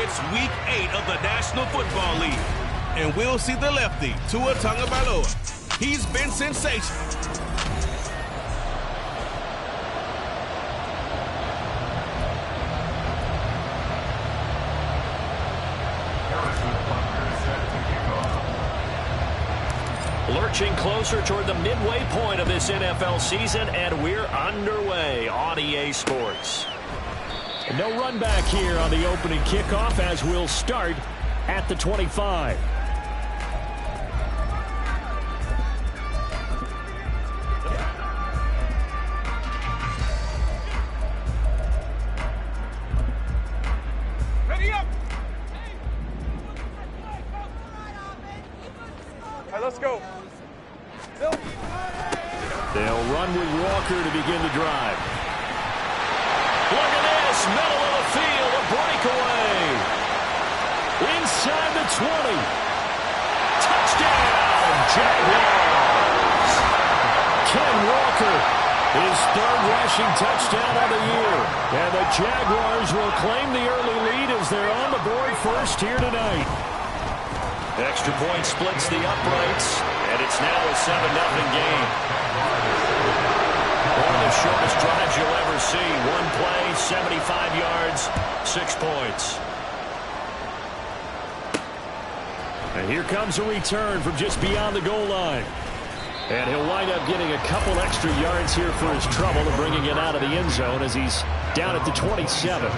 It's Week 8 of the National Football League. And we'll see the lefty, Tua Tagovailoa. He's been sensational. Lurching closer toward the midway point of this NFL season, and we're underway on EA Sports. No run back here on the opening kickoff as we'll start at the 25. Ready up! All right, let's go. They'll run with Walker to begin the drive. Look at this, middle of the field, a breakaway. Inside the 20. Touchdown, Jaguars. Ken Walker, his third rushing touchdown of the year. And the Jaguars will claim the early lead as they're on the board first here tonight. Extra point splits the uprights, and it's now a 7-0 game. One of the shortest drives you'll ever see. One play, 75 yards, 6 points. And here comes a return from just beyond the goal line. And he'll wind up getting a couple extra yards here for his trouble and bringing it out of the end zone as he's down at the 27.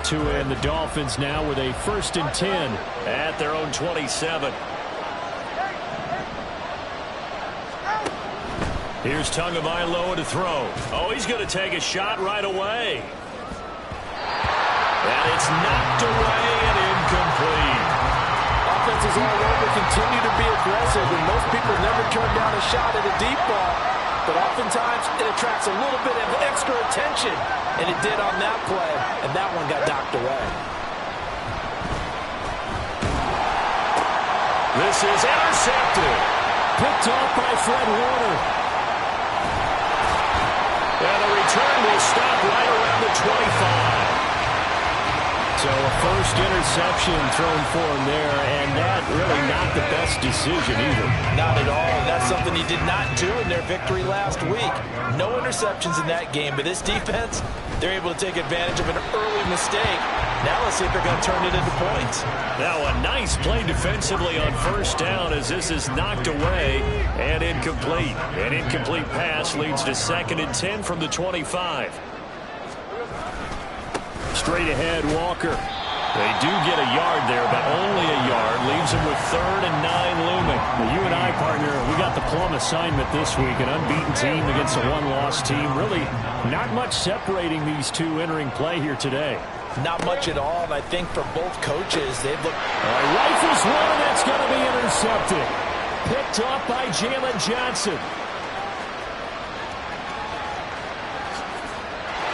2 and the Dolphins now with a 1st and 10 at their own 27. Here's Tagovailoa to throw. Oh, he's going to take a shot right away. And it's knocked away and incomplete. Offenses all over continue to be aggressive, and most people never turn down a shot at a deep ball. But oftentimes it attracts a little bit of extra attention, and it did on that play, and that one got knocked away. This is intercepted. Picked off by Fred Warner. And the return will stop right around the 25. So a first interception thrown for him there, and that really not the best decision either. Not at all. That's something he did not do in their victory last week. No interceptions in that game, but this defense, they're able to take advantage of an early mistake. Now let's see if they're going to turn it into points. Now a nice play defensively on first down as this is knocked away and incomplete. An incomplete pass leads to 2nd and 10 from the 25. Straight ahead, Walker. They do get a yard there, but only a yard. Leaves them with 3rd and 9 looming. Well, you and I, partner, we got the plum assignment this week. An unbeaten team against a one-loss team. Really not much separating these two entering play here today. Not much at all, and I think for both coaches, they've looked... Rifles one, that's going to be intercepted. Picked off by Jalen Johnson.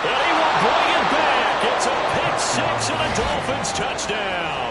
And he will bring it back. It's a pick 6 and a Dolphins touchdown.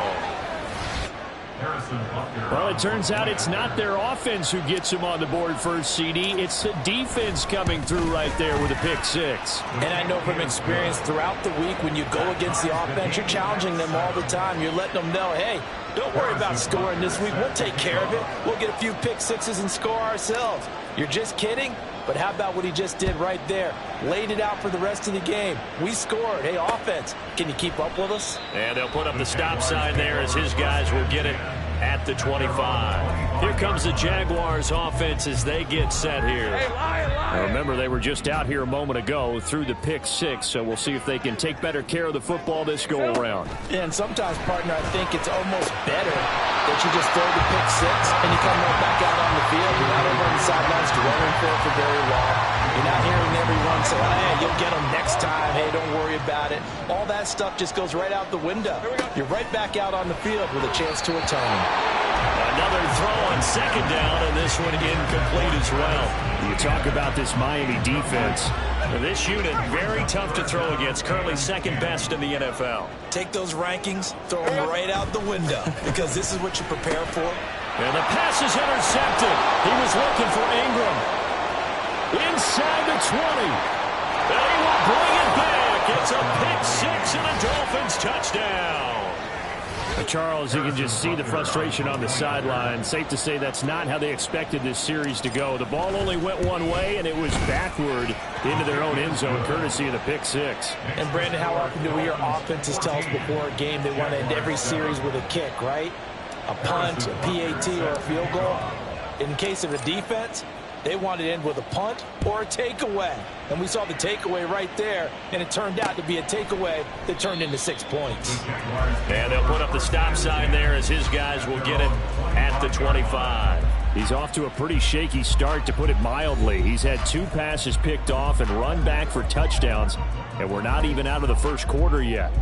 Well, it turns out it's not their offense who gets him on the board first, CD. It's the defense coming through right there with a pick 6. And I know from experience throughout the week when you go against the offense, you're challenging them all the time. You're letting them know, hey, don't worry about scoring this week. We'll take care of it. We'll get a few pick 6s and score ourselves. You're just kidding? But how about what he just did right there? Laid it out for the rest of the game. We scored. Hey, offense, can you keep up with us? And they'll put up the stop sign there as his guys will get it at the 25. Here comes the Jaguars offense as they get set here. Now remember, they were just out here a moment ago through the pick 6, so we'll see if they can take better care of the football this go-around. Yeah, and sometimes, partner, I think it's almost better that you just throw the pick 6 and you come right back out on the field. You're not over on the sidelines dwelling for very long. You're not hearing everyone say, hey, you'll get them next time. Hey, don't worry about it. All that stuff just goes right out the window. You're right back out on the field with a chance to atone. Another throw on second down, and this one incomplete as well. You talk about this Miami defense. This unit, very tough to throw against, currently second best in the NFL. Take those rankings, throw them right out the window, because this is what you prepare for. And the pass is intercepted. He was looking for Ingram. Inside the 20. And he will bring it back. It's a pick six and a Dolphins touchdown. Charles, you can just see the frustration on the sideline. Safe to say that's not how they expected this series to go. The ball only went one way, and it was backward into their own end zone, courtesy of the pick six. And, Brandon, how often do we hear offenses tell us before a game they want to end every series with a kick, right? A punt, a PAT, or a field goal. In case of a defense, they wanted to end with a punt or a takeaway. And we saw the takeaway right there, and it turned out to be a takeaway that turned into 6 points. And they'll put up the stop sign there as his guys will get it at the 25. He's off to a pretty shaky start, to put it mildly. He's had 2 passes picked off and run back for touchdowns, and we're not even out of the first quarter yet.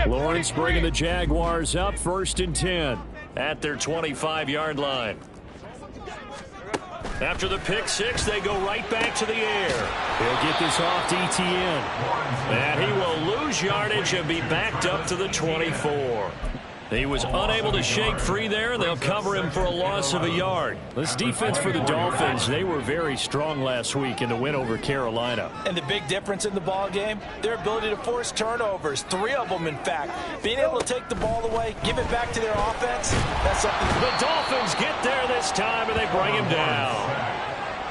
Lawrence bringing the Jaguars up 1st and 10 at their 25-yard line. After the pick six, they go right back to the air. He'll get this off to Etienne. And he will lose yardage and be backed up to the 24. He was unable to shake free there, and they'll cover him for a loss of a yard. This defense for the Dolphins, they were very strong last week in the win over Carolina. And the big difference in the ball game, their ability to force turnovers, 3 of them in fact. Being able to take the ball away, give it back to their offense, that's something. The Dolphins get there this time, and they bring him down.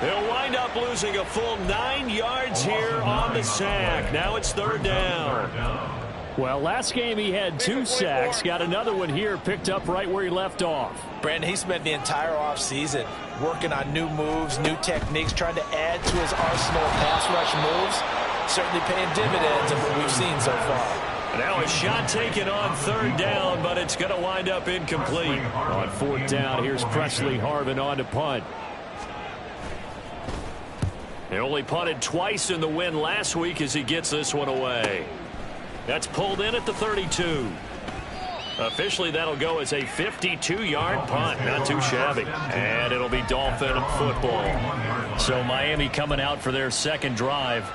They'll wind up losing a full 9 yards here on the sack. Now it's 3rd down. Well, last game he had 2 sacks. Got another one here, picked up right where he left off. Brandon, he spent the entire offseason working on new moves, new techniques, trying to add to his arsenal of pass rush moves. Certainly paying dividends of what we've seen so far. Now a shot taken on 3rd down, but it's going to wind up incomplete. On 4th down, here's Presley Harvin on to punt. He only punted twice in the win last week as he gets this one away. That's pulled in at the 32. Officially, that'll go as a 52-yard punt. Not too shabby. And it'll be Dolphin football. So Miami coming out for their 2nd drive.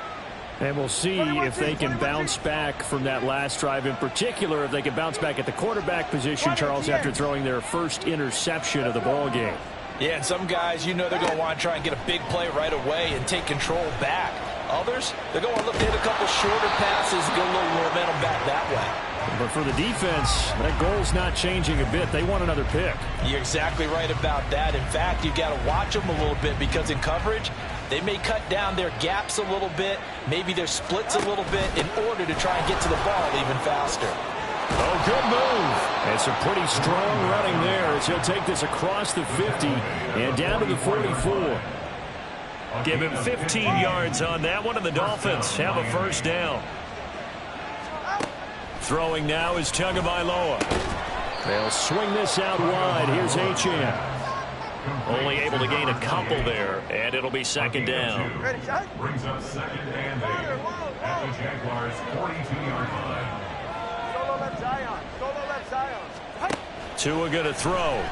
And we'll see if they can bounce back from that last drive. In particular, if they can bounce back at the quarterback position, Charles, after throwing their first interception of the ball game. Yeah, and some guys, you know they're going to want to try and get a big play right away and take control back. Others, they're going to look to hit a couple shorter passes, get a little momentum back that way. But for the defense, that goal's not changing a bit. They want another pick. You're exactly right about that. In fact, you've got to watch them a little bit, because in coverage, they may cut down their gaps a little bit, maybe their splits a little bit, in order to try and get to the ball even faster. Oh, good move. And some pretty strong running there as he'll take this across the 50 and down to the 44. Give him 15 yards on that one, and the Dolphins have a 1st down. Throwing now is Tagovailoa. They'll swing this out wide. Here's Achane. Only able to gain a couple there, and it'll be 2nd down. Brings up 2nd and 8 at the Jaguars' 42-yard line. Solo left Zion. Solo left Zion. Tua going to throw.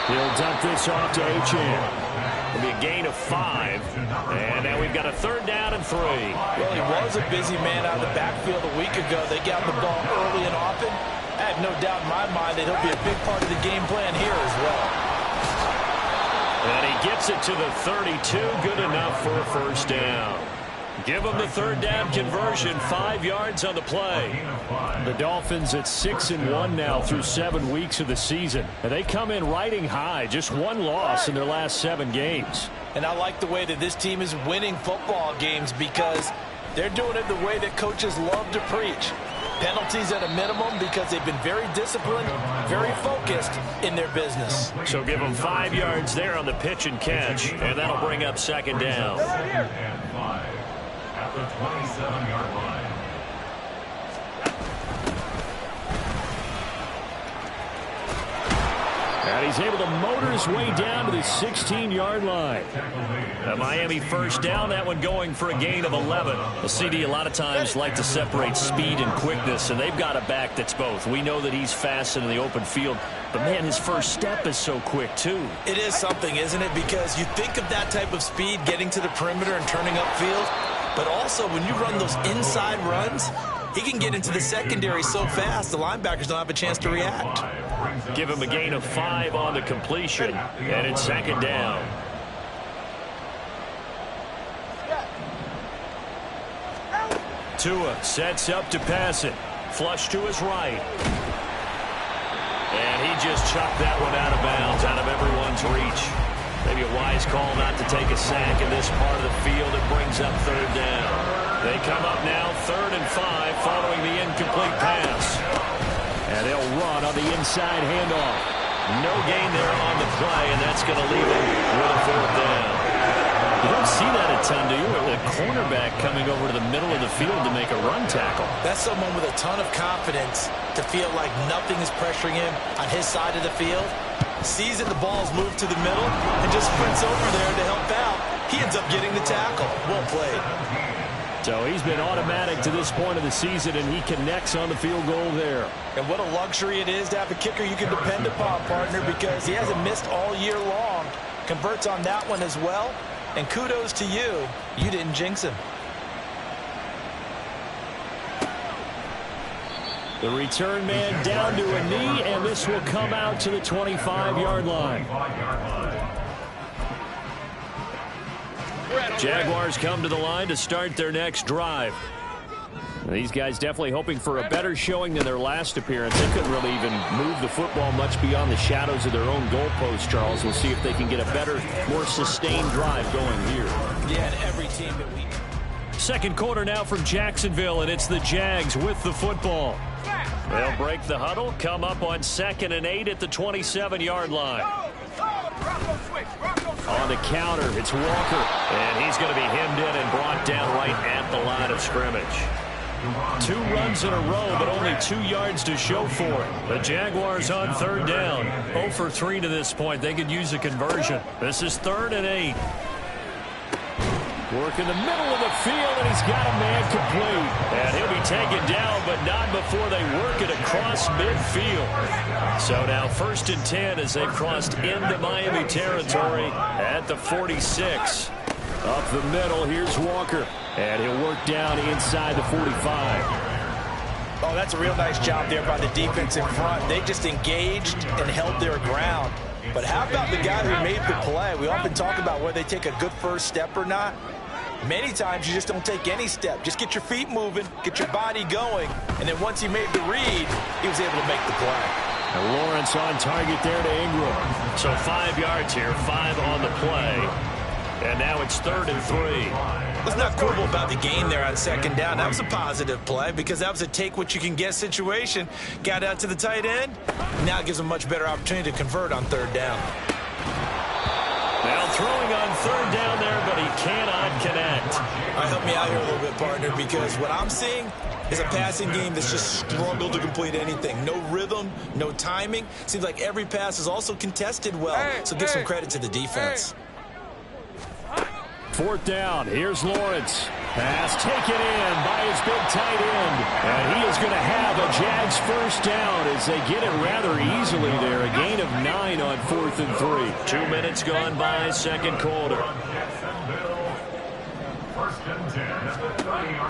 He'll dump this off to Achane. It'll be a gain of 5. And now we've got a 3rd down and 3. Well, he was a busy man out of the backfield a week ago. They got the ball early and often. I have no doubt in my mind that he'll be a big part of the game plan here as well. And he gets it to the 32. Good enough for a 1st down. Give them the third down conversion, 5 yards on the play. The Dolphins at 6-1 now through 7 weeks of the season. And they come in riding high, just 1 loss in their last 7 games. And I like the way that this team is winning football games because they're doing it the way that coaches love to preach. Penalties at a minimum because they've been very disciplined, very focused in their business. So give them 5 yards there on the pitch and catch, and that'll bring up second down. At the 27-yard line. And he's able to motor his way down to the 16-yard line. A Miami first down, that one going for a gain of 11. The CD a lot of times like to separate speed and quickness, and they've got a back that's both. We know that he's fast in the open field, but man, his first step is so quick too. It is something, isn't it? Because you think of that type of speed getting to the perimeter and turning upfield, but also when you run those inside runs, he can get into the secondary so fast the linebackers don't have a chance to react. Give him a gain of 5 on the completion, and it's second down. Tua sets up to pass it. Flush to his right. And he just chucked that one out of bounds, out of everyone's reach. Maybe a wise call not to take a sack in this part of the field. It brings up third down. They come up now 3rd and 5 following the incomplete pass. And they'll run on the inside handoff. No gain there on the play, and that's going to leave them with a 4th down. You don't see that a ton, do you? A cornerback coming over to the middle of the field to make a run tackle. That's someone with a ton of confidence to feel like nothing is pressuring him on his side of the field. Sees that the ball's moved to the middle and just sprints over there to help out. He ends up getting the tackle. Well played. So he's been automatic to this point of the season, and he connects on the field goal there. And what a luxury it is to have a kicker you can depend upon, partner, because he hasn't missed all year long. Converts on that one as well. And kudos to you. You didn't jinx him. The return man down to a knee, and this will come out to the 25-yard line. Jaguars come to the line to start their next drive. These guys definitely hoping for a better showing than their last appearance. They couldn't really even move the football much beyond the shadows of their own goalpost, Charles. We'll see if they can get a better, more sustained drive going here. Yeah, and every team that we... Second quarter now from Jacksonville, and it's the Jags with the football. They'll break the huddle, come up on 2nd and 8 at the 27-yard line. On the counter, it's Walker, and he's going to be hemmed in and brought down right at the line of scrimmage. 2 runs in a row, but only 2 yards to show for it. The Jaguars on 3rd down. 0 for 3 to this point. They could use a conversion. This is 3rd and 8. Work in the middle of the field, and he's got a man complete. And he'll be taken down, but not before they work it across midfield. So now 1st and 10 as they've crossed into Miami territory at the 46. Up the middle, here's Walker. And he'll work down inside the 45. Oh, that's a real nice job there by the defense in front. They just engaged and held their ground. But how about the guy who made the play? We often talk about whether they take a good first step or not. Many times you just don't take any step. Just get your feet moving, get your body going, and then once he made the read, he was able to make the play. And Lawrence on target there to Ingram. So 5 yards here, 5 on the play. And now it's 3rd and 3. What's not cool about the game there on 2nd down? That was a positive play because that was a take-what-you-can-get situation. Got out to the tight end. Now it gives them a much better opportunity to convert on 3rd down. Now throwing on 3rd down there, but he cannot connect. All right, help me out here a little bit, partner, because what I'm seeing is a passing game that's just struggled to complete anything. No rhythm, no timing. Seems like every pass is also contested well, so give some credit to the defense. 4th down. Here's Lawrence. Pass taken in by his big tight end. And he is going to have a Jags first down as they get it rather easily there. A gain of 9 on 4th and 3. 2 minutes gone by, 2nd quarter.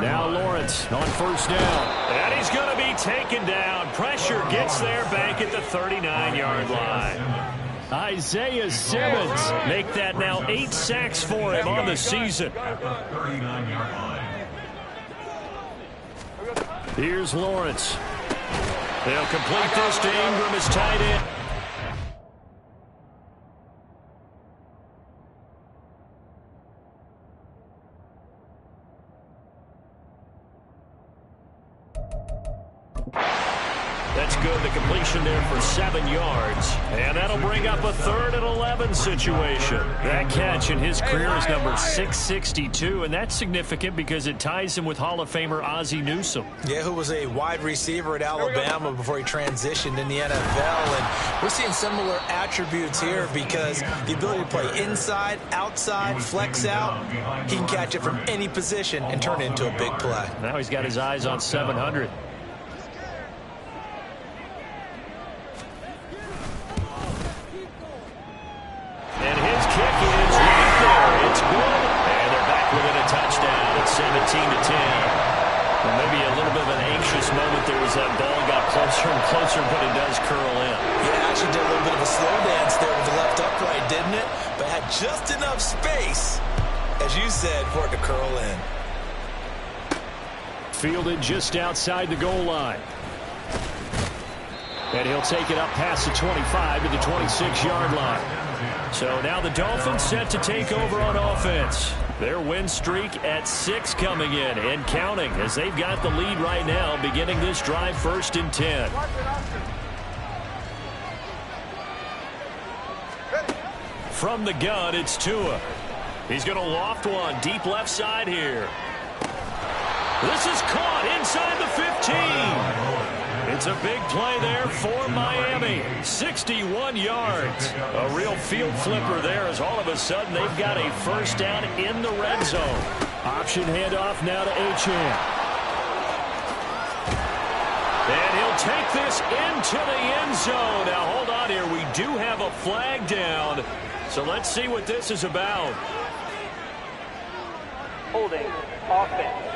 Now Lawrence on 1st down. And he's going to be taken down. Pressure gets there back at the 39-yard line. Isaiah Simmons make that now 8 sacks for him on the season. 39-yard line. Here's Lawrence. They'll complete this to Ingram as tight end. That's good. The completion there for 7 yards. And that'll bring up a 3rd and 11 situation. That catch in his career is number 662, and that's significant because it ties him with Hall of Famer Ozzie Newsome. Yeah, who was a wide receiver at Alabama before he transitioned in the NFL. And we're seeing similar attributes here because the ability to play inside, outside, flex out, he can catch it from any position and turn it into a big play. Now he's got his eyes on 700. Well, maybe a little bit of an anxious moment there as that ball got closer and closer, but it does curl in. Yeah, actually did a little bit of a slow dance there with the left upright, didn't it? But had just enough space, as you said, for it to curl in. Fielded just outside the goal line. And he'll take it up past the 25 to the 26-yard line. So now the Dolphins set to take over on offense. Their win streak at 6 coming in and counting as they've got the lead right now, beginning this drive 1st and 10. From the gun, it's Tua. He's going to loft one deep left side here. This is caught inside the 15. It's a big play there for Miami. 61 yards. A real field flipper there as all of a sudden they've got a first down in the red zone. Option handoff now to Achane. And he'll take this into the end zone. Now hold on here. We do have a flag down. So let's see what this is about. Holding offense.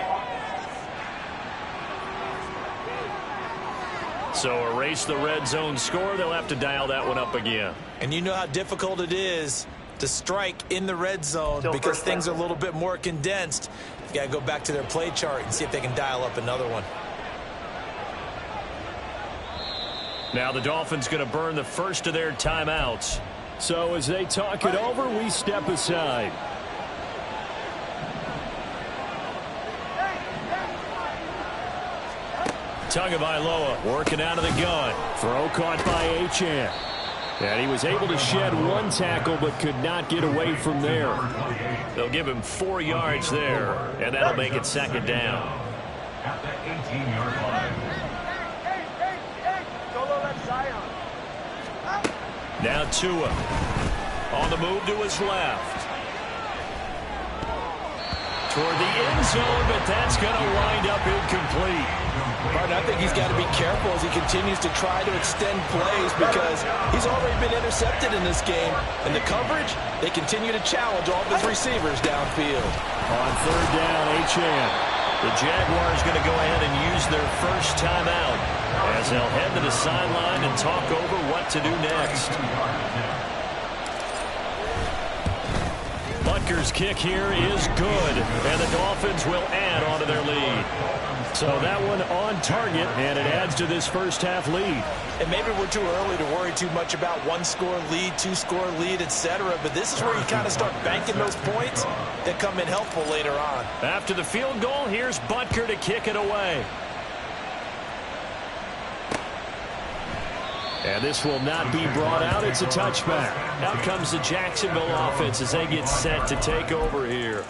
So erase the red zone score. They'll have to dial that one up again. And you know how difficult it is to strike in the red zone because things are a little bit more condensed. You got to go back to their play chart and see if they can dial up another one. Now the Dolphins going to burn the first of their timeouts. So as they talk it over, we step aside. Tagovailoa working out of the gun. Throw caught by Achane. And he was able to shed one tackle but could not get away from there. They'll give him 4 yards there, and that'll make it 2nd down. At the 18-yard line. Now Tua on the move to his left. Toward the end zone, but that's going to wind up incomplete. Martin, I think he's got to be careful as he continues to try to extend plays because he's already been intercepted in this game. And the coverage, they continue to challenge all of his receivers downfield. On 3rd down, Achane. The Jaguars going to go ahead and use their first timeout as they'll head to the sideline and talk over what to do next. Butker's kick here is good, and the Dolphins will add on to their lead. So that one on target, and it adds to this first half lead. And maybe we're too early to worry too much about 1-score lead, 2-score lead, etc. But this is where you kind of start banking those points that come in helpful later on. After the field goal, here's Butker to kick it away. And this will not be brought out. It's a touchback. Out comes the Jacksonville offense as they get set to take over here.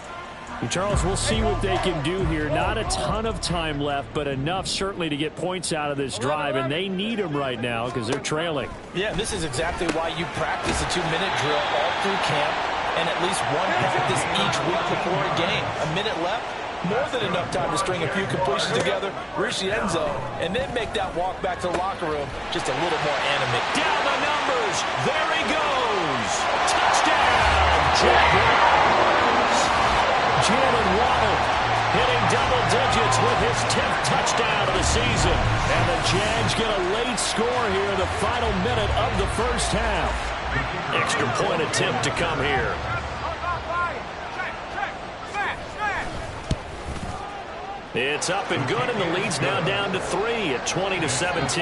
And Charles, we'll see what they can do here. Not a ton of time left, but enough certainly to get points out of this drive, and they need them right now because they're trailing. Yeah, this is exactly why you practice a 2-minute drill all through camp and at least one practice each week before a game. A minute left, more than enough time to string a few completions together, reach the end zone, and then make that walk back to the locker room just a little more animate. Down the numbers. There he goes. Touchdown, Jaguars. Jalen Waddle hitting double digits with his 10th touchdown of the season. And the Jags get a late score here in the final minute of the first half. Extra point attempt to come here. It's up and good, and the lead's now down to 3 at 20-17.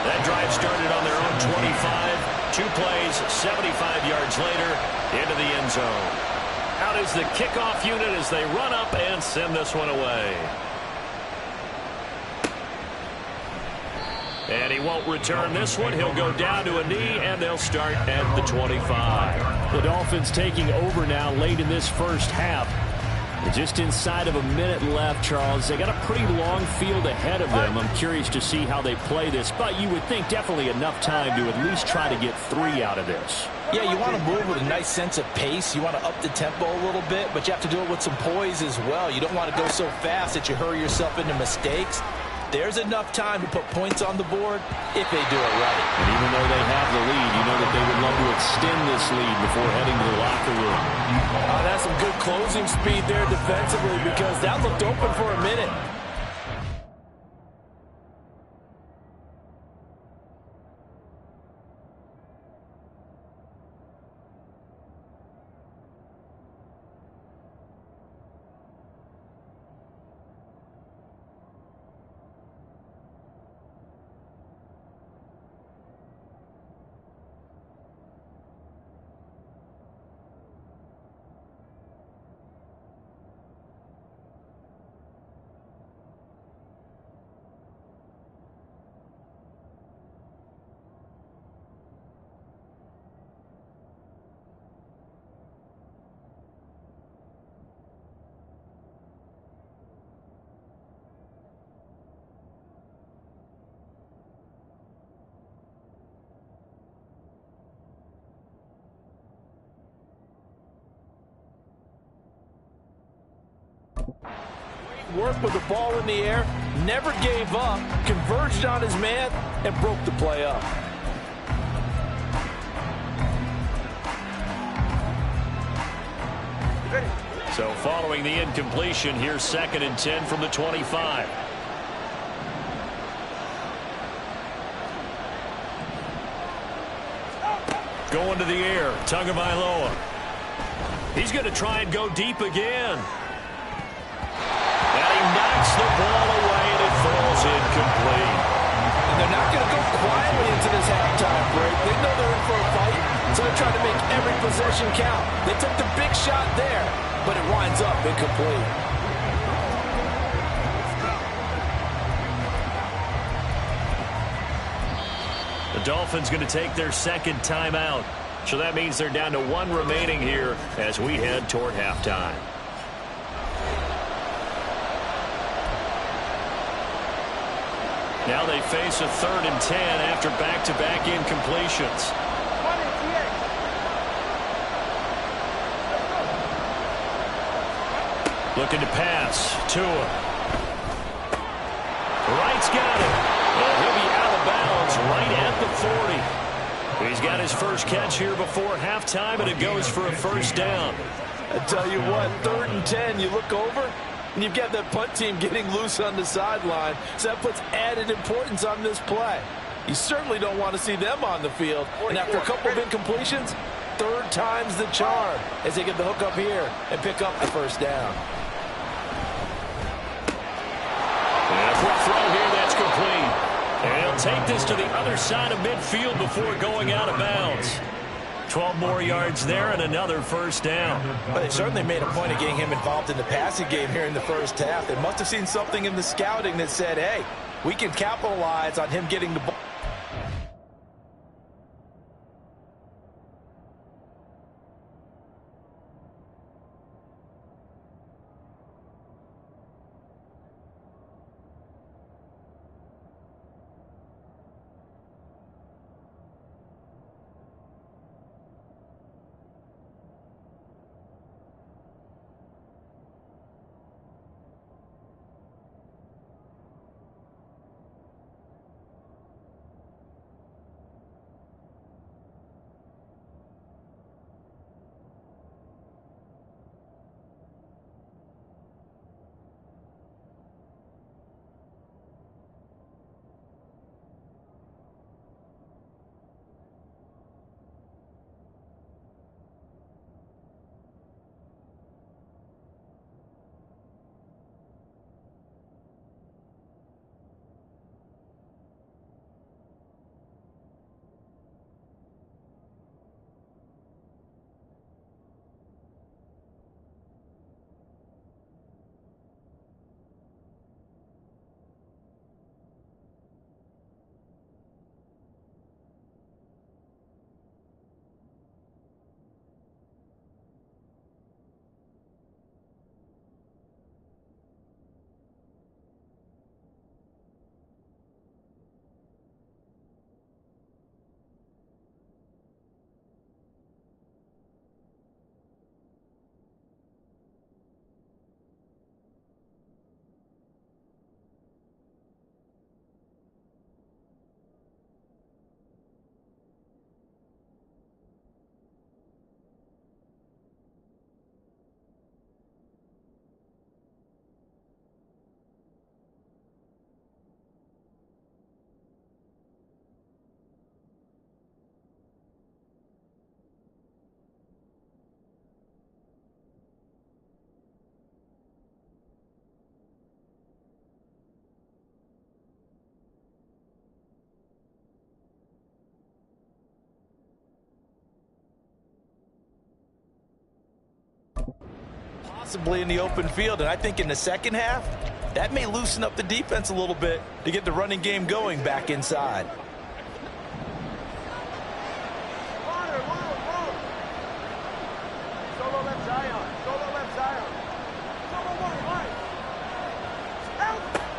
That drive started on their own 25. 2 plays, 75 yards later, into the end zone. Out is the kickoff unit as they run up and send this one away. And he won't return this one. He'll go down to a knee, and they'll start at the 25. The Dolphins taking over now late in this first half. Just inside of a minute left, Charles. They got a pretty long field ahead of them. I'm curious to see how they play this, but you would think definitely enough time to at least try to get 3 out of this. Yeah, you want to move with a nice sense of pace. You want to up the tempo a little bit, but you have to do it with some poise as well. You don't want to go so fast that you hurry yourself into mistakes. There's enough time to put points on the board if they do it right. And even though they have the lead, you know that they would love to extend this lead before heading to the locker room. That's some good closing speed there defensively because that looked open for a minute. Worked with the ball in the air, never gave up, converged on his man, and broke the play up. So following the incompletion, here's 2nd and 10 from the 25. Going to the air, Tagovailoa. He's going to try and go deep again. Knocks the ball away, and it falls incomplete. And they're not going to go quietly into this halftime break. They know they're in for a fight, so they're trying to make every possession count. They took the big shot there, but it winds up incomplete. The Dolphins going to take their 2nd timeout, so that means they're down to 1 remaining here as we head toward halftime. Now they face a 3rd and 10 after back-to-back incompletions. Looking to pass. Tua. Wright's got it. And he'll be out of bounds right at the 40. He's got his first catch here before halftime, and it goes for a first down. I tell you what, 3rd and 10, you look over, and you've got that punt team getting loose on the sideline, so that puts added importance on this play. You certainly don't want to see them on the field. And after a couple of incompletions, 3rd time's the charm as they get the hook up here and pick up the first down. And a quick throw here, that's complete. And he'll take this to the other side of midfield before going out of bounds. 12 more yards there and another first down. But they certainly made a point of getting him involved in the passing game here in the first half. They must have seen something in the scouting that said, hey, we can capitalize on him getting the ball. possibly in the open field. And I think in the second half, that may loosen up the defense a little bit to get the running game going back inside.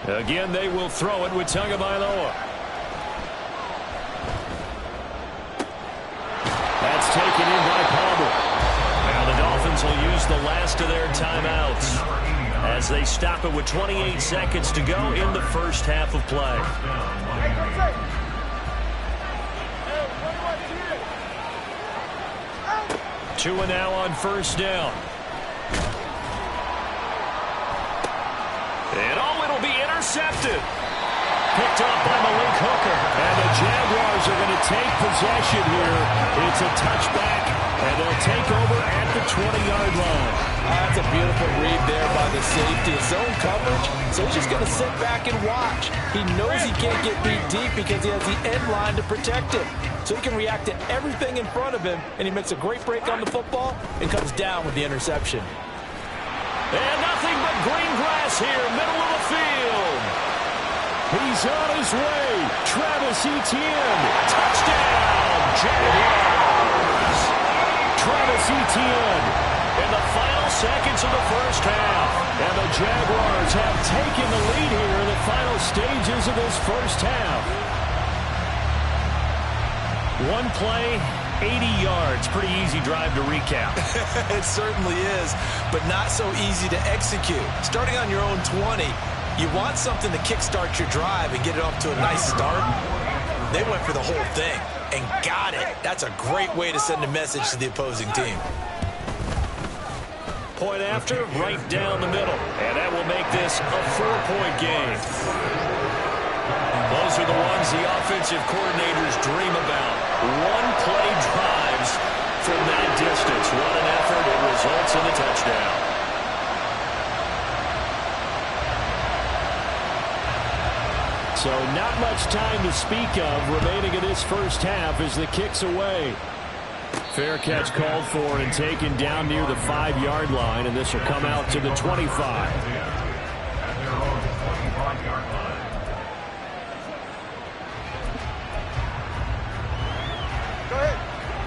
Again, they will throw it with Tagovailoa. That's taken in by Palmer. Now the Dolphins will use the last of their timeouts as they stop it with 28 seconds to go in the first half of play. Tua now on first down. And it'll be intercepted. Picked off by Malik Hooker. And the Jaguars are going to take possession here. It's a touchback, and they'll take over at the 20-yard line. That's a beautiful read there by the safety. Zone coverage, so he's just going to sit back and watch. He knows he can't get beat deep because he has the end line to protect him. So he can react to everything in front of him, and he makes a great break on the football and comes down with the interception. And nothing but green grass here, middle of the field. He's on his way. Travis Etienne. Touchdown, Jaguars. Travis Etienne in the final seconds of the first half. And the Jaguars have taken the lead here in the final stages of this first half. One play, 80 yards. Pretty easy drive to recap. It certainly is, but not so easy to execute. Starting on your own 20, you want something to kickstart your drive and get it off to a nice start. They went for the whole thing and got it. That's a great way to send a message to the opposing team. Point after, right down the middle. And that will make this a 4-point game. Those are the ones the offensive coordinators dream about. One-play drives from that distance. What an effort. It results in a touchdown. So not much time to speak of remaining in this first half as the kick's away. Fair catch called for and taken down near the 5-yard line, and this will come out to the 25.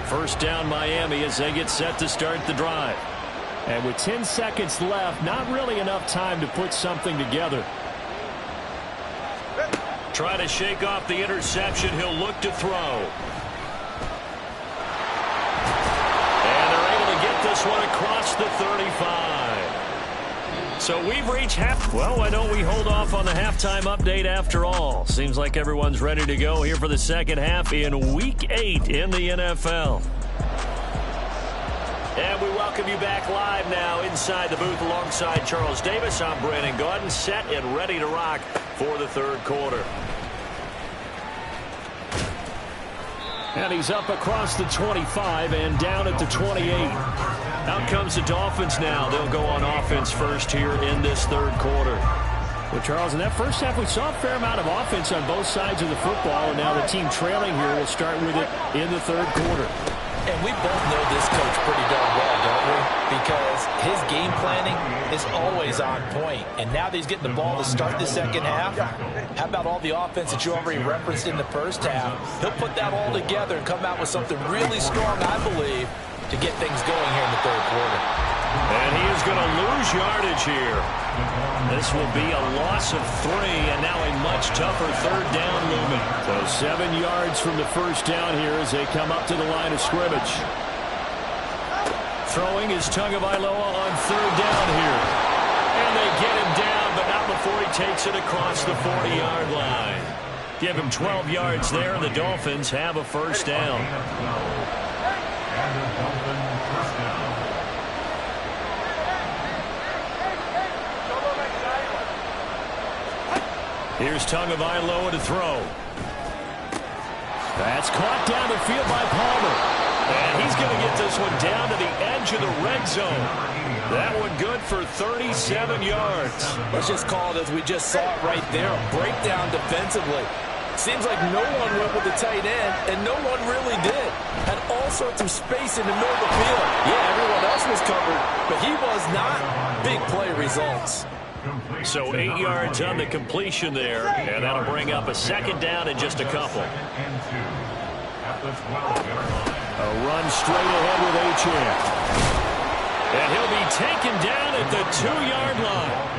First down Miami as they get set to start the drive. And with 10 seconds left, not really enough time to put something together. Try to shake off the interception. He'll look to throw. And they're able to get this one across the 35. So we've reached half. Well, why don't we hold off on the halftime update after all? Seems like everyone's ready to go here for the second half in Week 8 in the NFL. And we welcome you back live now inside the booth alongside Charles Davis. I'm Brandon Gaudin, set and ready to rock for the third quarter. And he's up across the 25 and down at the 28. Out comes the Dolphins now. They'll go on offense first here in this third quarter. Well, Charles, in that first half, we saw a fair amount of offense on both sides of the football, and now the team trailing here will start with it in the third quarter. And we both know this coach pretty darn well, don't we? Because his game planning is always on point. And now that he's getting the ball to start the second half, how about all the offense that you already referenced in the first half? He'll put that all together and come out with something really strong, I believe, to get things going here in the third quarter. And he is going to lose yardage here. This will be a loss of 3, and now a much tougher third down looming. So 7 yards from the first down here as they come up to the line of scrimmage. Throwing is Tagovailoa on third down here. And they get him down, but not before he takes it across the 40-yard line. Give him 12 yards there, and the Dolphins have a first down. Here's Tagovailoa to throw. That's caught down the field by Palmer. And he's going to get this one down to the edge of the red zone. That one good for 37 yards. Let's just call it as we just saw it right there. A breakdown defensively. Seems like no one went with the tight end, and no one really did. Had all sorts of space in the middle of the field. Yeah, everyone else was covered, but he was not. Big play results. So 8 yards on the completion there, and that'll bring up a second down in just a couple. A run straight ahead with Achane. And he'll be taken down at the 2-yard line.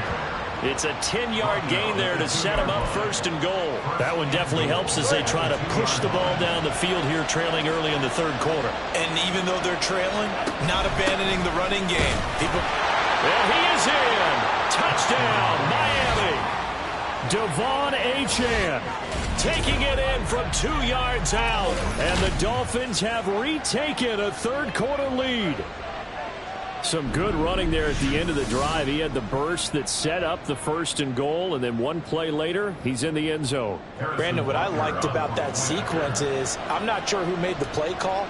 It's a 10-yard gain there to set him up first and goal. That one definitely helps as they try to push the ball down the field here, trailing early in the third quarter. And even though they're trailing, not abandoning the running game. And he is in. Touchdown, Miami. Devon Achane taking it in from 2 yards out. And the Dolphins have retaken a third-quarter lead. Some good running there at the end of the drive. He had the burst that set up the first and goal, and then one play later, he's in the end zone. Brandon, what I liked about that sequence is I'm not sure who made the play call,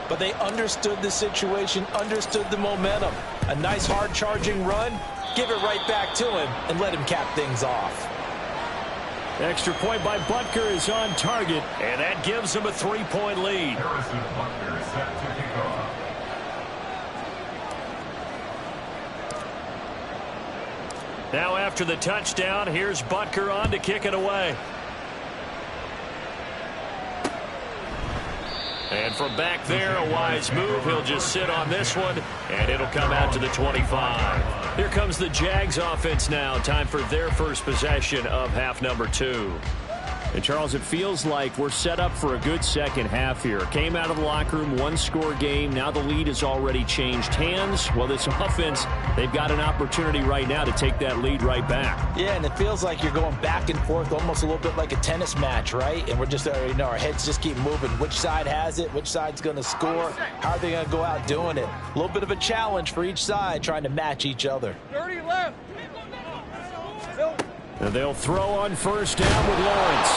but they understood the situation, understood the momentum. A nice hard-charging run, give it right back to him, and let him cap things off. Extra point by Butker is on target, and that gives him a 3-point lead. Harrison Butker set to kick off. Now after the touchdown, here's Butker on to kick it away. And from back there, a wise move. He'll just sit on this one, and it'll come out to the 25. Here comes the Jags offense now. Time for their first possession of half number 2. And, Charles, it feels like we're set up for a good second half here. Came out of the locker room, one-score game. Now the lead has already changed hands. Well, this offense, they've got an opportunity right now to take that lead right back. Yeah, and it feels like you're going back and forth almost a little bit like a tennis match, right? And we're just, our heads just keep moving. Which side has it? Which side's going to score? How are they going to go out doing it? A little bit of a challenge for each side trying to match each other. 30 left. And they'll throw on first down with Lawrence.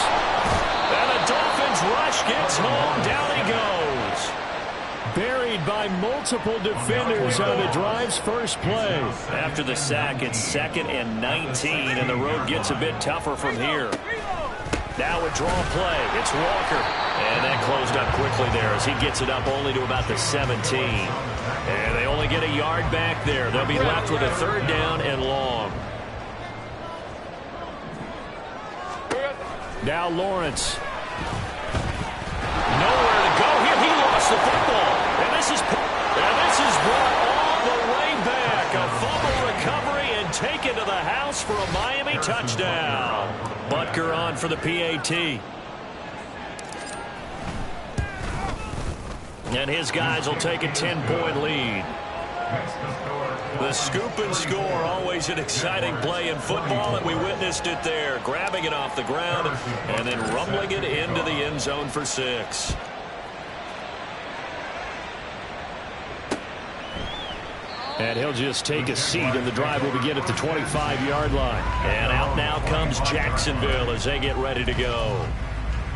And the Dolphins rush gets home. Down he goes. Buried by multiple defenders on the drive's first play. After the sack, it's 2nd and 19, and the road gets a bit tougher from here. Now a draw play. It's Walker. And that closed up quickly there as he gets it up only to about the 17. And they only get a yard back there. They'll be left with a 3rd down and long. Now Lawrence. Nowhere to go here. He lost the football. And this is brought all the way back. A fumble recovery and taken to the house for a Miami touchdown. Butker on for the PAT. And his guys will take a 10-point lead. The scoop and score, always an exciting play in football, and we witnessed it there. Grabbing it off the ground and then rumbling it into the end zone for 6. And he'll just take a seat, and the drive will begin at the 25-yard line. And out now comes Jacksonville as they get ready to go.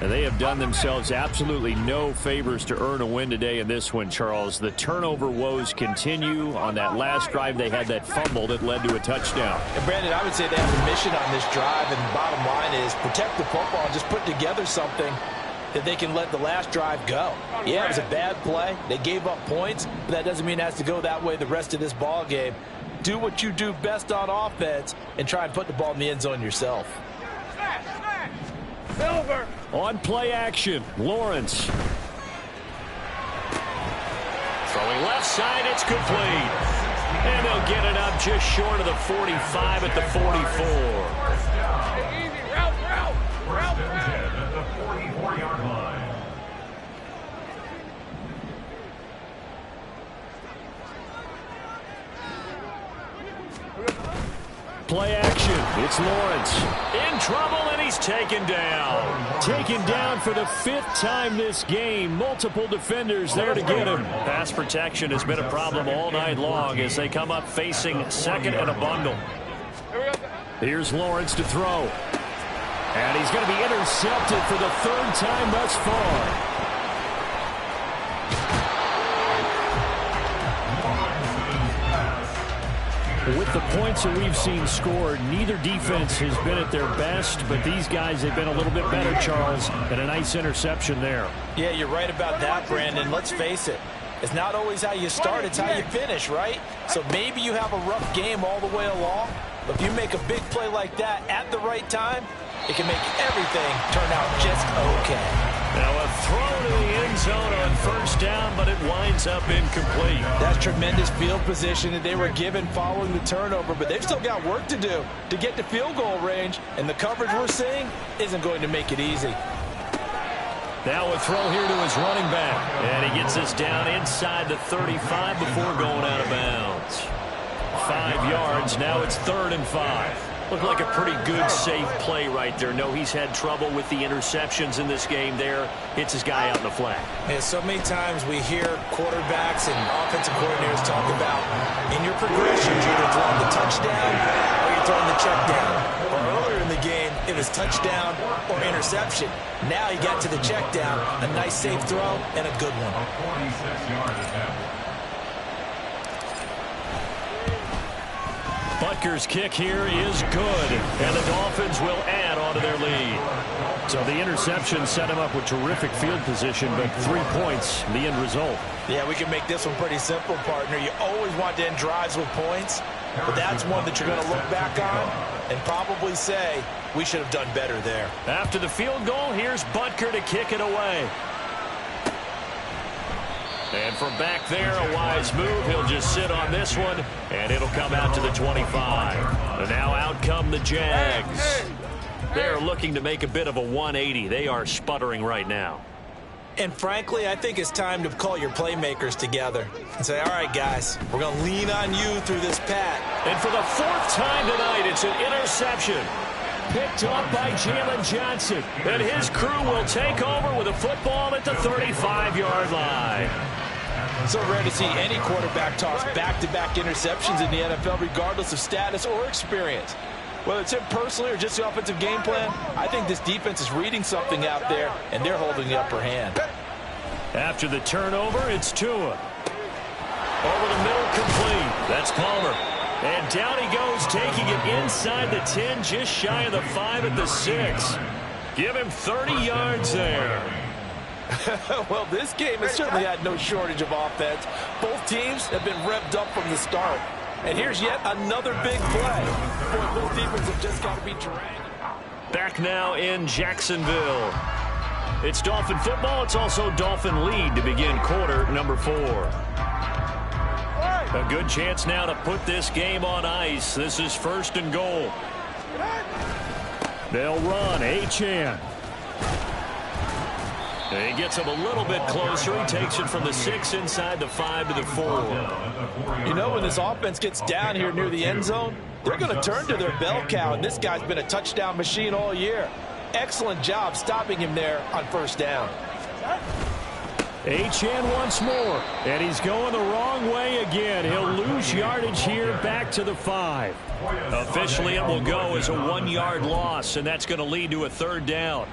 And they have done themselves absolutely no favors to earn a win today in this one, Charles. The turnover woes continue. On that last drive, they had that fumble that led to a touchdown. And, Brandon, I would say they have a mission on this drive, and the bottom line is protect the football and just put together something that they can let the last drive go. Yeah, it was a bad play. They gave up points, but that doesn't mean it has to go that way the rest of this ball game. Do what you do best on offense and try and put the ball in the end zone yourself. Silver. On play action, Lawrence. Throwing left side, it's complete. And they'll get it up just short of the 45 at the 44. Easy, route. At the 44-yard line. Play action. It's Lawrence. In trouble, and he's taken down. Taken down for the 5th time this game. Multiple defenders there to get him. Pass protection has been a problem all night long as they come up facing 2nd and a bundle. Here's Lawrence to throw. And he's going to be intercepted for the 3rd time thus far. With the points that we've seen scored, neither defense has been at their best, but these guys have been a little bit better, Charles, and a nice interception there. Yeah, you're right about that, Brandon. Let's face it. It's not always how you start, it's how you finish, right? So maybe you have a rough game all the way along, but if you make a big play like that at the right time, it can make everything turn out just okay. Now a throw to the end zone on first down, but it winds up incomplete. That's tremendous field position that they were given following the turnover, but they've still got work to do to get to field goal range, and the coverage we're seeing isn't going to make it easy. Now a throw here to his running back, and he gets this down inside the 35 before going out of bounds. 5 yards, now it's 3rd and 5. Looked like a pretty good, safe play right there. No, he's had trouble with the interceptions in this game there. Hits his guy out in the flat. And so many times we hear quarterbacks and offensive coordinators talk about in your progressions, you're either throwing the touchdown or you're throwing the check down. Or earlier in the game, it was touchdown or interception. Now he got to the check down, a nice safe throw and a good one. 46-yard attempt. Butker's kick here is good, and the Dolphins will add on to their lead. So the interception set him up with terrific field position, but 3 points, the end result. Yeah, we can make this one pretty simple, partner. You always want to end drives with points, but that's one that you're going to look back on and probably say, we should have done better there. After the field goal, here's Butker to kick it away. And from back there, a wise move. He'll just sit on this one, and it'll come out to the 25. And now out come the Jags. They're looking to make a bit of a 180. They are sputtering right now. And frankly, I think it's time to call your playmakers together and say, all right, guys, we're going to lean on you through this pat. And for the 4th time tonight, it's an interception. Picked up by Jalen Johnson. And his crew will take over with a football at the 35-yard line. So rare to see any quarterback toss back-to-back interceptions in the NFL, regardless of status or experience. Whether it's him personally or just the offensive game plan, I think this defense is reading something out there, and they're holding the upper hand. After the turnover, it's Tua. Over the middle, complete. That's Palmer. And down he goes, taking it inside the 10, just shy of the 5 at the 6. Give him 30 yards there. Well, this game has certainly had no shortage of offense. Both teams have been revved up from the start. And here's yet another big play. Boy, both defenses have just got to be dragged. Back now in Jacksonville. It's Dolphin football. It's also Dolphin lead to begin quarter number 4. A good chance now to put this game on ice. This is 1st and goal. They'll run. Achane. He gets him a little bit closer. He takes it from the 6 inside the 5 to the 4. You know, when this offense gets down here near the end zone, they're going to turn to their bell cow, and this guy's been a touchdown machine all year. Excellent job stopping him there on 1st down. Achane once more, and he's going the wrong way again. He'll lose yardage here back to the 5. Officially, it will go as a 1-yard loss, and that's going to lead to a 3rd down.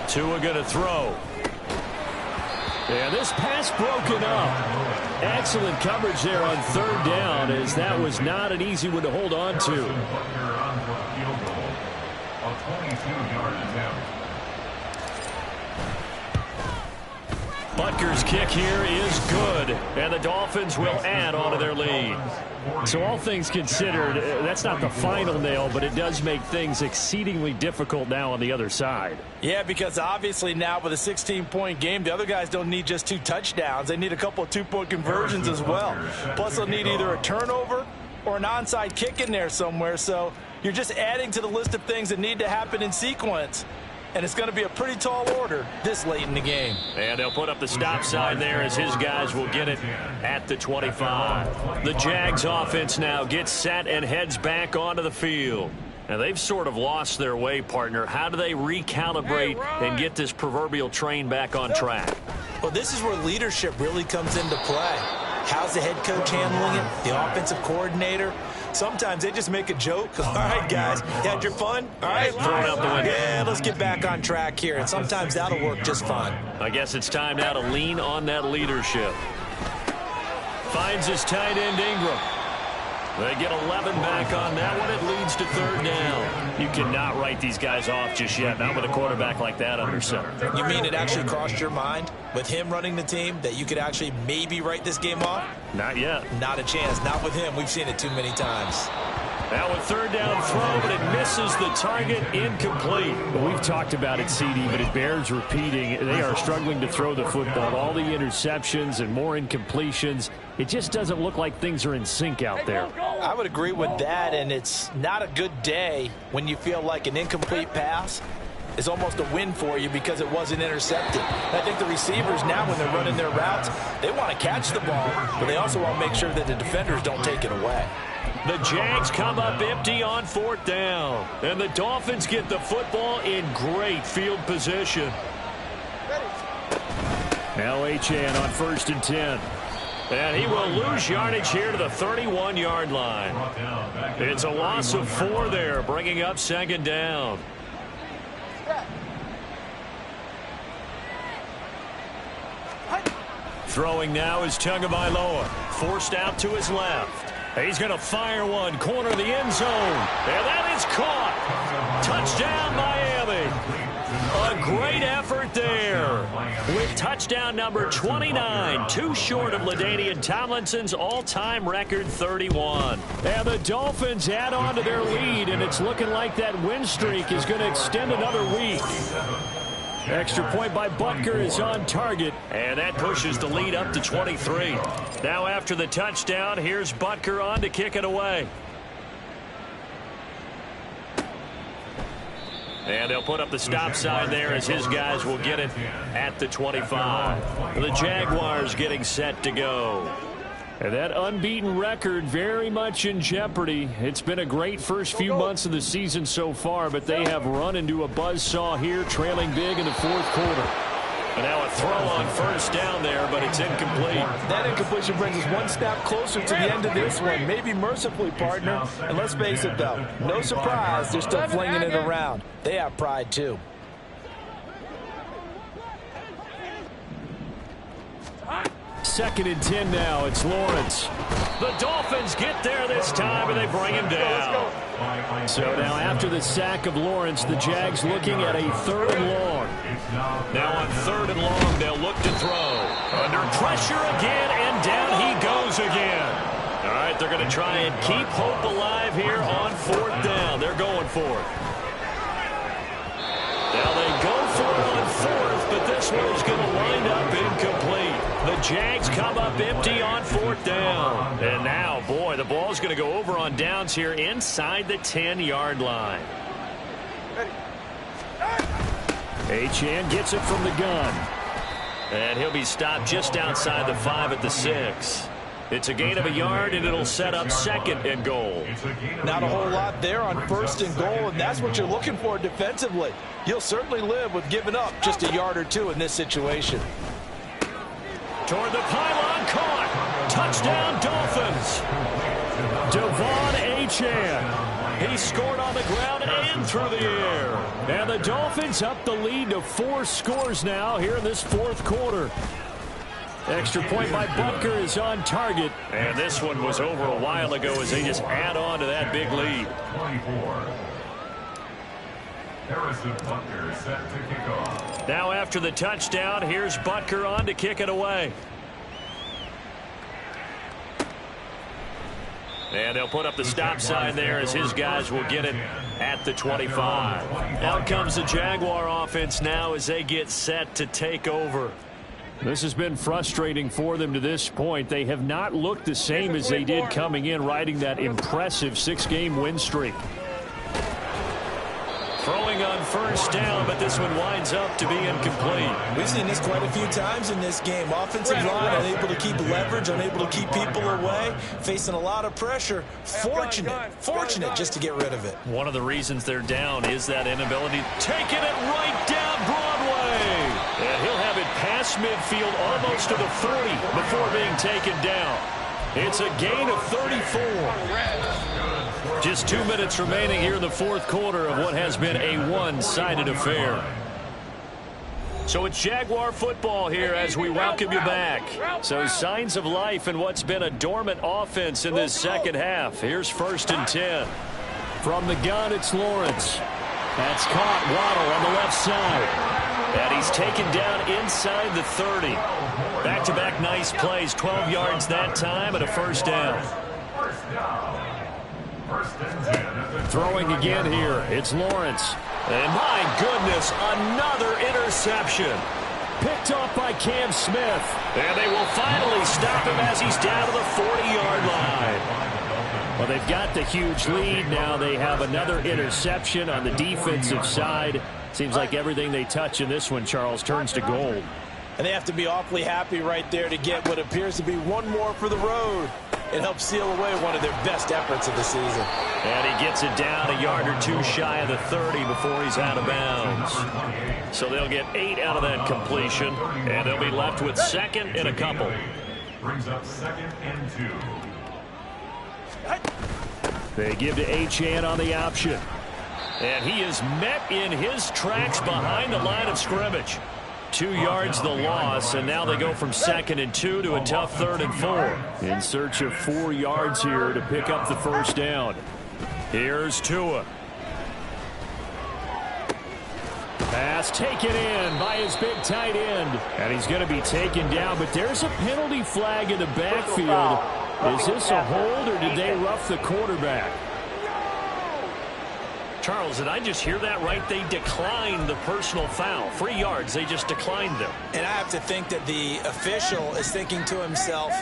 Tua going to throw. And this pass broken up. Excellent coverage there on 3rd down, as that was not an easy one to hold on to. Butker's kick here is good, and the Dolphins will add on to their lead. So all things considered, that's not the final nail, but it does make things exceedingly difficult now on the other side. Yeah, because obviously now with a 16-point game, the other guys don't need just 2 touchdowns. They need a couple of 2-point conversions as well. Plus, they'll need either a turnover or an onside kick in there somewhere. So you're just adding to the list of things that need to happen in sequence. And it's going to be a pretty tall order this late in the game. And they'll put up the stop sign there as his guys will get it at the 25. The Jags offense now gets set and heads back onto the field. And they've sort of lost their way, partner. How do they recalibrate and get this proverbial train back on track? Well, this is where leadership really comes into play. How's the head coach handling it? The offensive coordinator? Sometimes they just make a joke. All right, guys, you had your fun? All right, throw it out the window. Yeah, let's get back on track here. And sometimes that'll work just fine. I guess it's time now to lean on that leadership. Finds his tight end, Ingram. They get 11 back on that one. It leads to third down. You cannot write these guys off just yet, not with a quarterback like that under center. You mean it actually crossed your mind with him running the team that you could actually maybe write this game off? Not yet. Not a chance. Not with him. We've seen it too many times. Now a third down throw, but it misses the target, incomplete. We've talked about it, CD, but it bears repeating. They are struggling to throw the football. All the interceptions and more incompletions. It just doesn't look like things are in sync out there. I would agree with that, and it's not a good day when you feel like an incomplete pass is almost a win for you because it wasn't intercepted. I think the receivers now, when they're running their routes, they want to catch the ball, but they also want to make sure that the defenders don't take it away. The Jags come up empty on fourth down. And the Dolphins get the football in great field position. Now Achane on 1st and 10. And he will lose yardage here to the 31-yard line. It's a loss of 4 there, bringing up second down. Throwing now is Tagovailoa. Forced out to his left. He's going to fire one, corner of the end zone. And that is caught. Touchdown, Miami. A great effort there. With touchdown number 29, too short of LaDainian Tomlinson's all-time record 31. And the Dolphins add on to their lead, and it's looking like that win streak is going to extend another week. Extra point by Butker is on target. And that pushes the lead up to 23. Now after the touchdown, here's Butker on to kick it away. And they'll put up the stop sign there as his guys will get it at the 25. The Jaguars getting set to go. And that unbeaten record very much in jeopardy. It's been a great first few months of the season so far, but they have run into a buzzsaw here, trailing big in the fourth quarter. And now a throw on first down there, but it's incomplete. That incompletion brings us one step closer to the end of this one. Maybe mercifully, partner. And let's face it, though, no surprise, they're still flinging it around. They have pride, too. Second and 10 now. It's Lawrence. The Dolphins get there this time, and they bring him down. So now after the sack of Lawrence, the Jags looking at a 3rd and long. Now on 3rd and long, they'll look to throw. Under pressure again, and down he goes again. All right, they're going to try and keep hope alive here on 4th down. They're going for it. Now they go for it on 4th, but this one's going to wind up incomplete. The Jags come up empty on 4th down. And now, boy, the ball's going to go over on downs here inside the 10-yard line. Achane gets it from the gun. And he'll be stopped just outside the 5 at the 6. It's a gain of a yard, and it'll set up 2nd and goal. Not a whole lot there on 1st and goal, and that's what you're looking for defensively. You'll certainly live with giving up just a yard or two in this situation. Toward the pylon, caught. Touchdown, Dolphins. Devon Achane. He scored on the ground and through the air. And the Dolphins up the lead to 4 scores now here in this 4th quarter. Extra point by Butker is on target. And this one was over a while ago as they just add on to that big lead. 24. Harrison Butker set to kick off. Now after the touchdown, here's Butker on to kick it away. And they'll put up the stop sign there as his guys will get it at the 25. Out comes the Jaguar offense now as they get set to take over. This has been frustrating for them to this point. They have not looked the same as they did coming in, riding that impressive 6-game win streak. Throwing on first down, but this one winds up to be incomplete. We've seen this quite a few times in this game. Offensive line unable to keep leverage, unable to keep people away, facing a lot of pressure. Fortunate just to get rid of it. One of the reasons they're down is that inability, taking it right down Broadway. And he'll have it past across midfield almost to the 40 before being taken down. It's a gain of 34. Just 2 minutes remaining here in the fourth quarter of what has been a one-sided affair. So it's Jaguar football here as we welcome you back. So signs of life in what's been a dormant offense in this second half. Here's 1st and 10. From the gun, it's Lawrence. That's caught. Waddle on the left side. And he's taken down inside the 30. Back-to-back nice plays. 12 yards that time and a first down. Throwing again here. It's Lawrence. And my goodness, another interception. Picked off by Cam Smith. And they will finally stop him as he's down to the 40-yard line. Well, they've got the huge lead. Now they have another interception on the defensive side. Seems like everything they touch in this one, Charles, turns to gold. And they have to be awfully happy right there to get what appears to be one more for the road. It helps seal away one of their best efforts of the season. And he gets it down a yard or two shy of the 30 before he's out of bounds. So they'll get 8 out of that completion, and they'll be left with second and a couple. Brings up 2nd and 2. They give to Achane on the option. And he is met in his tracks behind the line of scrimmage. 2 yards the loss, and now they go from 2nd and 2 to a tough 3rd and 4. In search of 4 yards here to pick up the first down. Here's Tua. Pass taken in by his big tight end. And he's going to be taken down, but there's a penalty flag in the backfield. Is this a hold, or did they rough the quarterback? Charles, did I just hear that right? They declined the personal foul. 3 yards, they just declined them. And I have to think that the official is thinking to himself,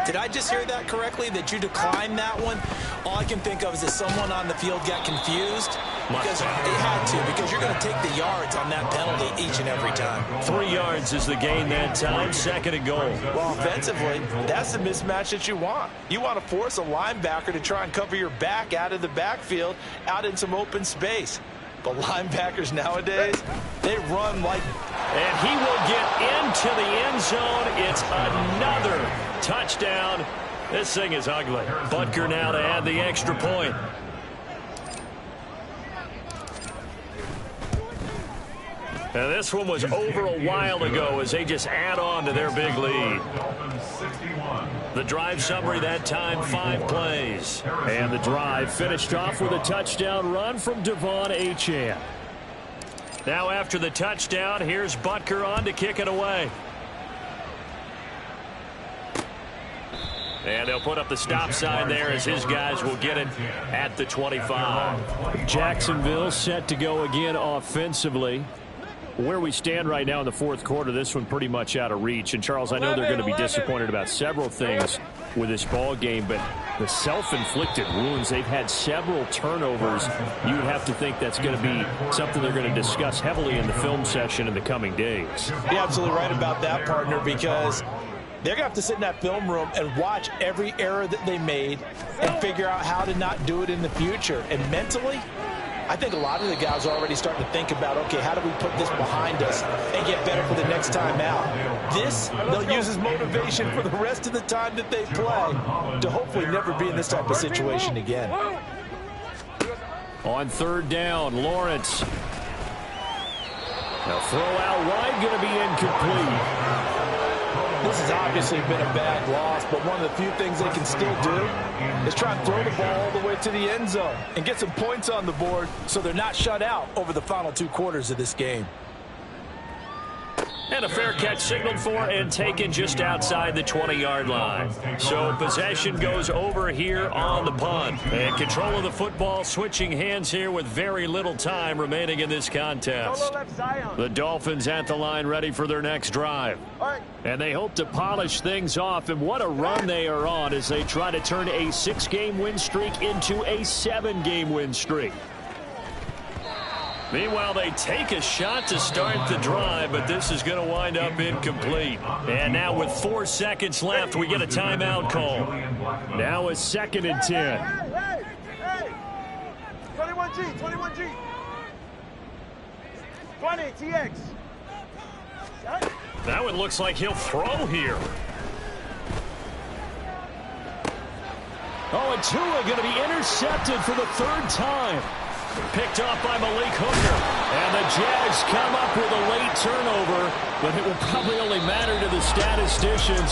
did I just hear that correctly, that you declined that one? All I can think of is that someone on the field got confused. Because they had to, because you're going to take the yards on that penalty each and every time. 3 yards is the gain that time, 2nd and goal. Well, offensively, that's the mismatch that you want. You want to force a linebacker to try and cover your back out of the backfield, out in some open space. But linebackers nowadays, they run like... And he will get into the end zone. It's another touchdown. This thing is ugly. Butker now to add the extra point. And this one was over a while ago as they just add on to their big lead. The drive summary that time, 5 plays. And the drive finished off with a touchdown run from Devon Achane. Now after the touchdown, here's Butker on to kick it away. And they'll put up the stop sign there as his guys will get it at the 25. Jacksonville set to go again offensively. Where we stand right now in the fourth quarter, this one pretty much out of reach. And, Charles, I know they're going to be disappointed about several things with this ball game, but the self-inflicted wounds, they've had several turnovers. You would have to think that's going to be something they're going to discuss heavily in the film session in the coming days. You're absolutely right about that, partner, because they're going to have to sit in that film room and watch every error that they made and figure out how to not do it in the future. And mentally, I think a lot of the guys are already starting to think about, okay, how do we put this behind us and get better for the next time out? This, they'll use as motivation for the rest of the time that they play to hopefully never be in this type of situation again. On 3rd down, Lawrence. Now throw out wide, going to be incomplete. This has obviously been a bad loss, but one of the few things they can still do is try and throw the ball all the way to the end zone and get some points on the board so they're not shut out over the final 2 quarters of this game. And a fair catch signaled for and taken just outside the 20-yard line. So possession goes over here on the punt. And control of the football switching hands here with very little time remaining in this contest. The Dolphins at the line ready for their next drive. And they hope to polish things off. And what a run they are on as they try to turn a 6-game win streak into a 7-game win streak. Meanwhile, they take a shot to start the drive, but this is going to wind up incomplete. And now with 4 seconds left, we get a timeout call. Now it's 2nd and 10. Hey! 21G, 21G. 20, TX. That one looks like he'll throw here. Oh, and Tua going to be intercepted for the third time. Picked off by Malik Hooker. And the Jags come up with a late turnover, but it will probably only matter to the statisticians.